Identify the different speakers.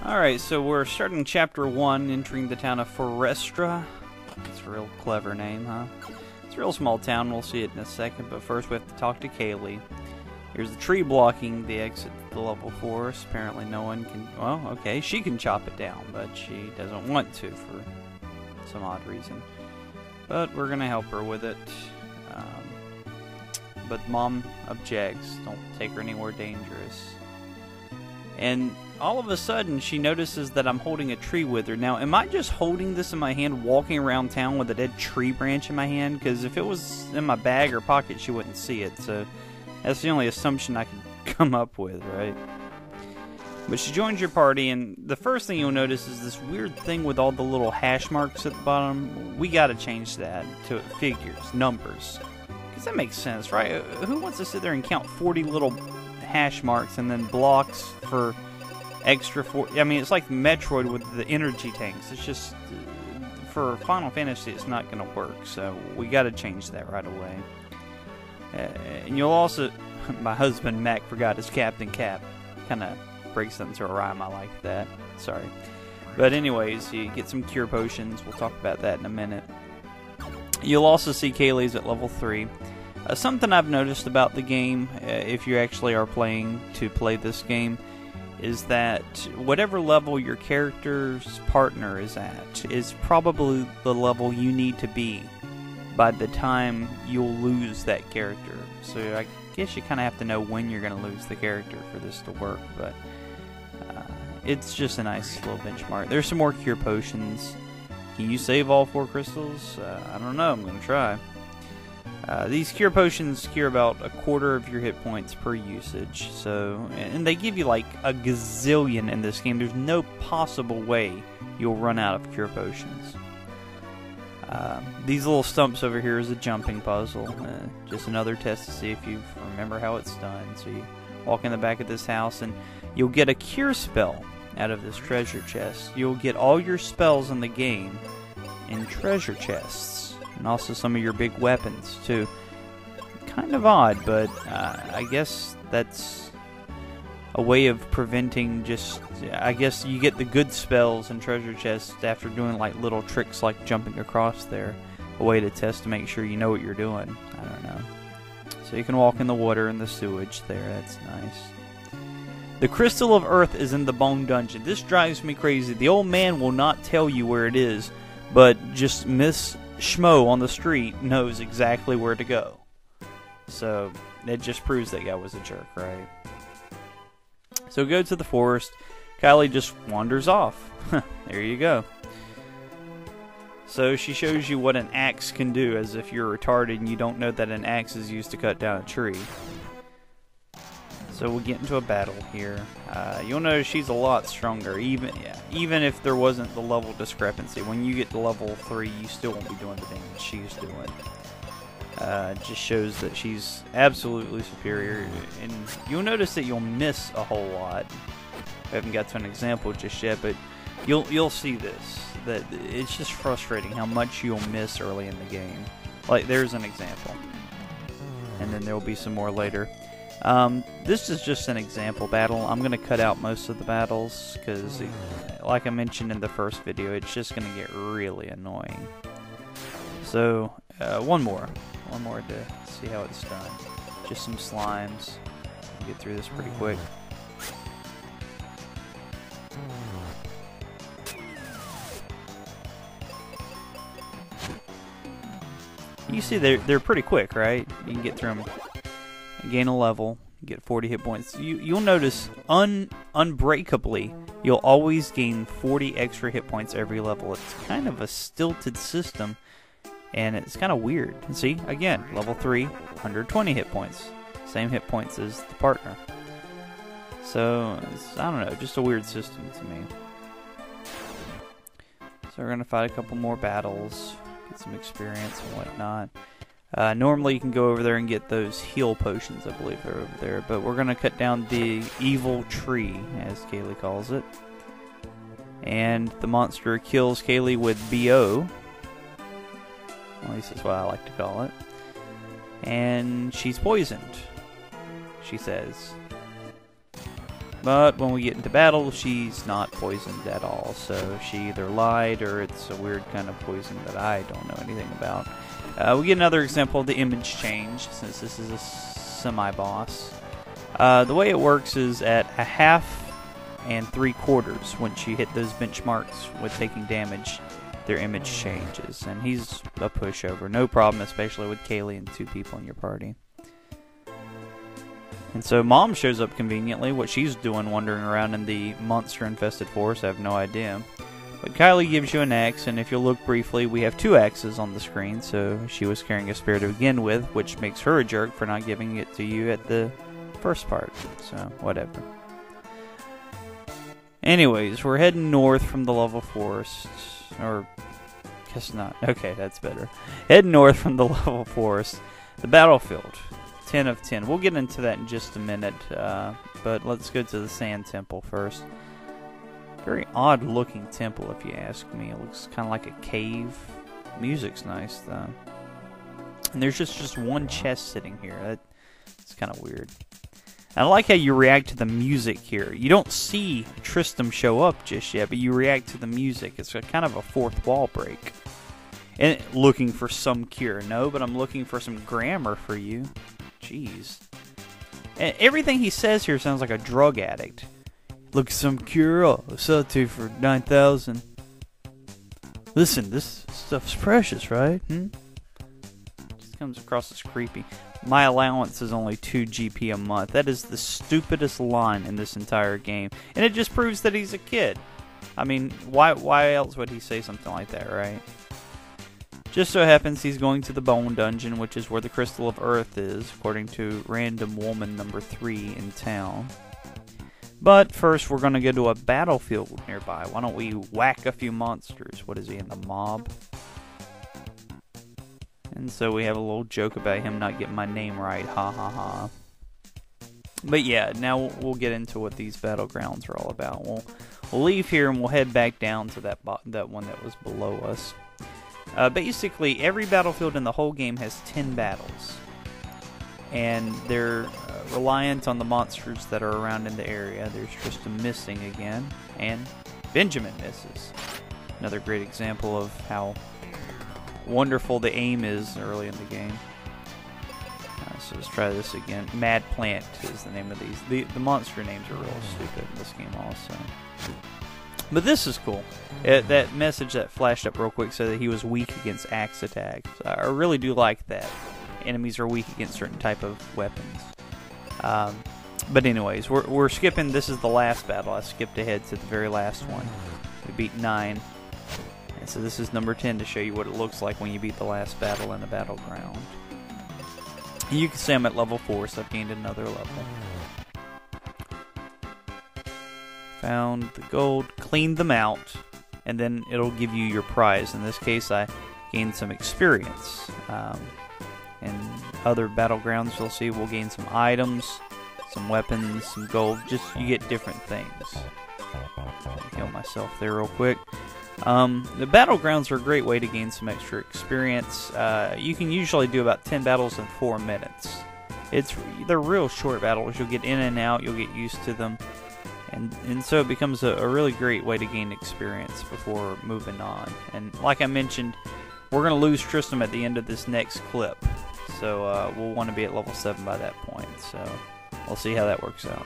Speaker 1: Alright, so we're starting chapter 1, entering the town of Foresta. That's a real clever name, huh? It's a real small town, we'll see it in a second, but first we have to talk to Kaeli. Here's the tree blocking the exit to the level forest. Apparently no one can... Well, okay, she can chop it down, but she doesn't want to for some odd reason. But we're gonna help her with it. But Mom objects. Don't take her anywhere dangerous. And all of a sudden, she notices that I'm holding a tree with her. Now, am I just holding this in my hand, walking around town with a dead tree branch in my hand? Because if it was in my bag or pocket, she wouldn't see it. So that's the only assumption I could come up with, right? But she joins your party, and the first thing you'll notice is this weird thing with all the little hash marks at the bottom. We gotta change that to figures, numbers. Because that makes sense, right? Who wants to sit there and count 40 little hash marks and then blocks for extra I mean, it's like Metroid with the energy tanks. It's just, for Final Fantasy, it's not going to work. So we got to change that right away. And you'll also, my husband Mac forgot his Captain Cap. Kind of breaks something to a rhyme. I like that. Sorry. But anyways, you get some cure potions. We'll talk about that in a minute. You'll also see Kaeli's at level 3. Something I've noticed about the game, if you actually are playing to play this game, is that whatever level your character's partner is at is probably the level you need to be by the time you'll lose that character. So I guess you kind of have to know when you're going to lose the character for this to work, but it's just a nice little benchmark. There's some more cure potions. Can you save all 4 crystals? I don't know. I'm going to try. These cure potions cure about a quarter of your hit points per usage. So, and they give you like a gazillion in this game. There's no possible way you'll run out of cure potions. These little stumps over here is a jumping puzzle. Just another test to see if you remember how it's done. So you walk in the back of this house and you'll get a cure spell out of this treasure chest. You'll get all your spells in the game in treasure chests, and also some of your big weapons too. Kind of odd, but I guess that's a way of preventing just... I guess you get the good spells and treasure chests after doing like little tricks like jumping across there. A way to test to make sure you know what you're doing. I don't know. So you can walk in the water and the sewage there. That's nice. The Crystal of Earth is in the Bone Dungeon. This drives me crazy. The old man will not tell you where it is, but just Miss Schmo on the street knows exactly where to go. So it just proves that guy was a jerk, right? So go to the forest. Kaeli just wanders off. There you go. So she shows you what an axe can do, as if you're retarded and you don't know that an axe is used to cut down a tree. So we'll get into a battle here. You'll notice she's a lot stronger, even if there wasn't the level discrepancy. When you get to level 3, you still won't be doing the damage she's doing. Just shows that she's absolutely superior, and you'll notice that you'll miss a whole lot. I haven't got to an example just yet, but you'll see this. That it's just frustrating how much you'll miss early in the game. Like, there's an example, and then there'll be some more later. This is just an example battle. I'm going to cut out most of the battles because, like I mentioned in the first video, it's just going to get really annoying. So, one more to see how it's done. Just some slimes. Get through this pretty quick. You see they're pretty quick, right? You can get through them. Gain a level, get 40 hit points. You'll notice unbreakably, you'll always gain 40 extra hit points every level. It's kind of a stilted system, and it's kind of weird. See, again, level 3, 120 hit points. Same hit points as the partner. So, I don't know, just a weird system to me. So we're going to fight a couple more battles, get some experience and whatnot. Normally you can go over there and get those heal potions, I believe they're over there, but we're going to cut down the evil tree, as Kaeli calls it. And the monster kills Kaeli with BO. At least that's what I like to call it. And she's poisoned, she says. But when we get into battle, she's not poisoned at all. So she either lied or it's a weird kind of poison that I don't know anything about. We get another example of the image change, since this is a semi-boss. The way it works is at a half and 3/4, once you hit those benchmarks with taking damage, their image changes. And he's a pushover, no problem, especially with Kaeli and 2 people in your party. And so Mom shows up conveniently. What she's doing wandering around in the monster-infested forest, I have no idea. But Kaeli gives you an axe, and if you'll look briefly, we have 2 axes on the screen, so she was carrying a spear to begin with, which makes her a jerk for not giving it to you at the first part. So, whatever. Anyways, we're heading north from the level forest. Or, guess not. Okay, that's better. Heading north from the level forest. The battlefield. 10 of 10. We'll get into that in just a minute, but let's go to the Sand Temple first. Very odd looking temple, if you ask me. It looks kind of like a cave. Music's nice, though. And there's just one chest sitting here. That's kind of weird. I like how you react to the music here. You don't see Tristam show up just yet, but you react to the music. It's a kind of a fourth wall break. And looking for some cure. No, but I'm looking for some grammar for you. Jeez. And everything he says here sounds like a drug addict. Look, some cure. I'll sell it to you for 9,000. Listen, this stuff's precious, right? Just comes across as creepy. My allowance is only 2 GP a month. That is the stupidest line in this entire game. And it just proves that he's a kid. I mean, why else would he say something like that, right? Just so happens he's going to the Bone Dungeon, which is where the Crystal of Earth is, according to Random Woman number 3 in town. But first, we're going to go to a battlefield nearby. Why don't we whack a few monsters? What is he, in the mob? And so we have a little joke about him not getting my name right. Ha ha ha. But yeah, now we'll get into what these battlegrounds are all about. We'll leave here and we'll head back down to that one that was below us. Basically, every battlefield in the whole game has 10 battles. And they're reliant on the monsters that are around in the area. There's Tristam missing again, and Benjamin misses. Another great example of how wonderful the aim is early in the game. So let's try this again. Mad Plant is the name of these. The monster names are real stupid in this game also. But this is cool. That message that flashed up real quick said that he was weak against axe attacks. I really do like that. Enemies are weak against certain type of weapons. But anyways, we're skipping. This is the last battle. I skipped ahead to the very last one. We beat 9. And so this is number 10 to show you what it looks like when you beat the last battle in a battleground. And you can say I'm at level 4, so I've gained another level. Found the gold, cleaned them out, and then it'll give you your prize. In this case, I gained some experience. In other battlegrounds, you'll see we'll gain some items, some weapons, some gold. Just, you get different things. Kill myself there real quick. The battlegrounds are a great way to gain some extra experience. You can usually do about 10 battles in 4 minutes. They're real short battles. You'll get in and out. You'll get used to them. And so it becomes a really great way to gain experience before moving on. And like I mentioned, we're going to lose Tristam at the end of this next clip. So we'll want to be at level 7 by that point. So we'll see how that works out.